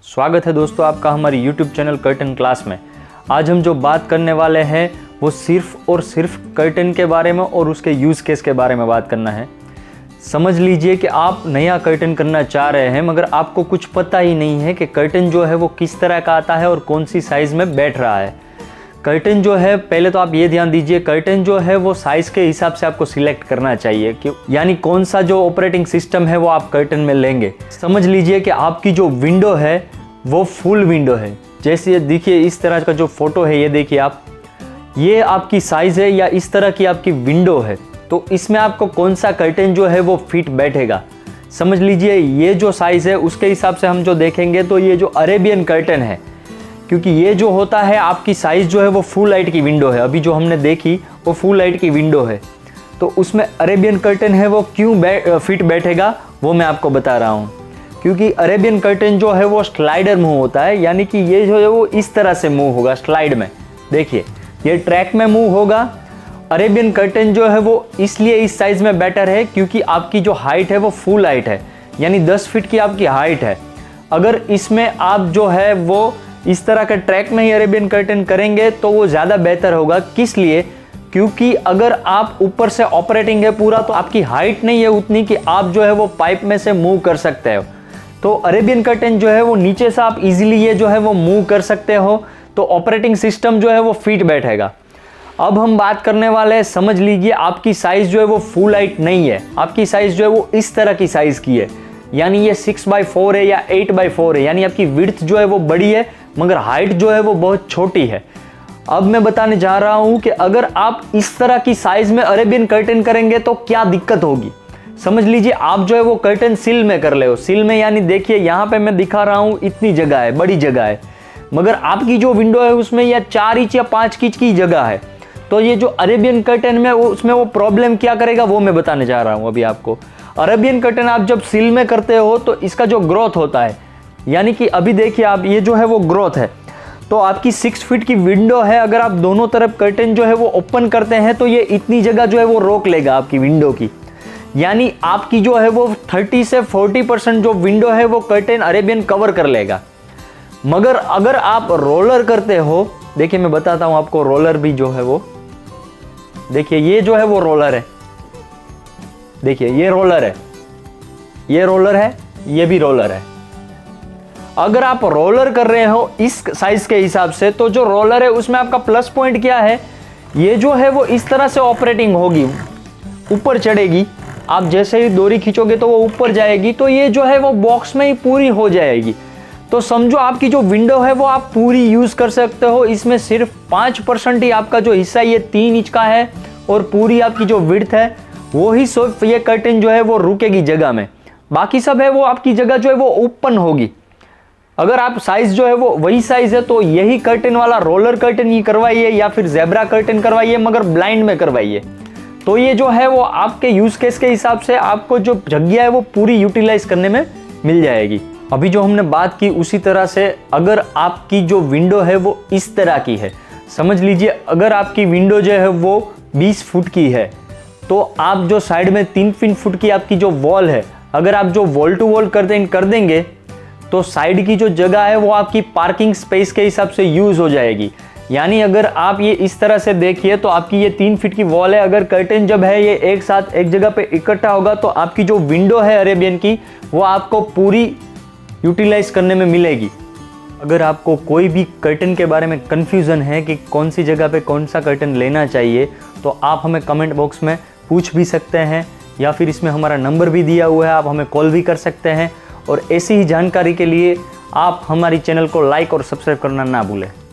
स्वागत है दोस्तों आपका हमारी YouTube चैनल कर्टन क्लास में। आज हम जो बात करने वाले हैं वो सिर्फ और सिर्फ कर्टन के बारे में और उसके यूज़ केस के बारे में बात करना है। समझ लीजिए कि आप नया कर्टन करना चाह रहे हैं मगर आपको कुछ पता ही नहीं है कि कर्टन जो है वो किस तरह का आता है और कौन सी साइज़ में बैठ रहा है। कर्टन जो है, पहले तो आप ये ध्यान दीजिए, कर्टन जो है वो साइज़ के हिसाब से आपको सिलेक्ट करना चाहिए कि यानी कौन सा जो ऑपरेटिंग सिस्टम है वो आप कर्टन में लेंगे। समझ लीजिए कि आपकी जो विंडो है वो फुल विंडो है। जैसे ये देखिए, इस तरह का जो फोटो है ये देखिए आप, ये आपकी साइज़ है या इस तरह की आपकी विंडो है, तो इसमें आपको कौन सा कर्टन जो है वो फिट बैठेगा। समझ लीजिए ये जो साइज़ है उसके हिसाब से हम जो देखेंगे तो ये जो अरेबियन कर्टन है, क्योंकि ये जो होता है आपकी साइज़ जो है वो फुल हाइट की विंडो है। अभी जो हमने देखी वो फुल हाइट की विंडो है, तो उसमें अरेबियन कर्टन है वो क्यों फिट बैठेगा वो मैं आपको बता रहा हूँ। क्योंकि अरेबियन कर्टन जो है वो स्लाइडर मूव होता है, यानी कि ये जो है वो इस तरह से मूव होगा स्लाइड में। देखिए ये ट्रैक में मूव होगा। अरेबियन कर्टन जो है वो इसलिए इस साइज़ में बेटर है क्योंकि आपकी जो हाइट है वो फुल हाइट है, यानी 10 फीट की आपकी हाइट है। अगर इसमें आप जो है वो इस तरह का ट्रैक में ही अरेबियन कर्टन करेंगे तो वो ज़्यादा बेहतर होगा। किस लिए? क्योंकि अगर आप ऊपर से ऑपरेटिंग है पूरा, तो आपकी हाइट नहीं है उतनी कि आप जो है वो पाइप में से मूव कर सकते हो। तो अरेबियन कर्टन जो है वो नीचे से आप इजीली ये जो है वो मूव कर सकते हो, तो ऑपरेटिंग सिस्टम जो है वो फिट बैठेगा। अब हम बात करने वाले हैं, समझ लीजिए आपकी साइज़ जो है वो फुल हाइट नहीं है, आपकी साइज़ जो है वो इस तरह की साइज़ की है, यानी ये 6x4 है या 8x4 है, यानी आपकी विड्थ जो है वो बड़ी है मगर हाइट जो है वो बहुत छोटी है। अब मैं बताने जा रहा हूं कि अगर आप इस तरह की साइज में अरेबियन कर्टन करेंगे तो क्या दिक्कत होगी। समझ लीजिए आप जो है वो कर्टन सिल में कर ले हो। सिल में यानी देखिए यहाँ पे मैं दिखा रहा हूँ, इतनी जगह है, बड़ी जगह है, मगर आपकी जो विंडो है उसमें या 4 इंच या 5 इंच की जगह है। तो ये जो अरेबियन कर्टन में उसमें वो प्रॉब्लम क्या करेगा वो मैं बताने जा रहा हूँ अभी आपको। अरेबियन कर्टन आप जब सिल में करते हो तो इसका जो ग्रोथ होता है, यानी कि अभी देखिए आप, ये जो है वो ग्रोथ है, तो आपकी 6 फीट की विंडो है, अगर आप दोनों तरफ कर्टन जो है वो ओपन करते हैं तो ये इतनी जगह जो है वो रोक लेगा आपकी विंडो की, यानी आपकी जो है वो 30 से 40% जो विंडो है वो कर्टन अरेबियन कवर कर लेगा। मगर अगर आप रोलर करते हो, देखिए मैं बताता हूँ आपको, रोलर भी जो है वो देखिए, ये जो है वो रोलर है, देखिए ये रोलर है, ये रोलर है, ये भी रोलर है। अगर आप रोलर कर रहे हो इस साइज के हिसाब से, तो जो रोलर है उसमें आपका प्लस पॉइंट क्या है, ये जो है वो इस तरह से ऑपरेटिंग होगी, ऊपर चढ़ेगी। आप जैसे ही डोरी खींचोगे तो वो ऊपर जाएगी, तो ये जो है वो बॉक्स में ही पूरी हो जाएगी। तो समझो आपकी जो विंडो है वो आप पूरी यूज कर सकते हो। इसमें सिर्फ 5% ही आपका जो हिस्सा ये 3 इंच का है और पूरी आपकी जो विड्थ है वो ही सिर्फ ये कर्टन जो है वो रुकेगी जगह में, बाकी सब है वो आपकी जगह जो है वो ओपन होगी। अगर आप साइज जो है वो वही साइज है तो यही कर्टन वाला रोलर कर्टन ही करवाइए या फिर ज़ेब्रा कर्टन करवाइए, मगर ब्लाइंड में करवाइए। तो ये जो है वो आपके यूज केस के हिसाब से आपको जो जगह है वो पूरी यूटिलाइज करने में मिल जाएगी। अभी जो हमने बात की उसी तरह से, अगर आपकी जो विंडो है वो इस तरह की है, समझ लीजिए अगर आपकी विंडो जो है वो 20 फुट की है, तो आप जो साइड में 3 फुट की आपकी जो वॉल है, अगर आप जो वॉल टू वॉल कर देंगे तो साइड की जो जगह है वो आपकी पार्किंग स्पेस के हिसाब से यूज़ हो जाएगी। यानी अगर आप ये इस तरह से देखिए तो आपकी ये 3 फीट की वॉल है, अगर कर्टन जब है ये एक साथ एक जगह पे इकट्ठा होगा तो आपकी जो विंडो है अरेबियन की वो आपको पूरी यूटिलाइज करने में मिलेगी। अगर आपको कोई भी कर्टन के बारे में कन्फ्यूज़न है कि कौन सी जगह पे कौन सा कर्टन लेना चाहिए, तो आप हमें कमेंट बॉक्स में पूछ भी सकते हैं, या फिर इसमें हमारा नंबर भी दिया हुआ है, आप हमें कॉल भी कर सकते हैं। और ऐसी ही जानकारी के लिए आप हमारी चैनल को लाइक और सब्सक्राइब करना ना भूलें।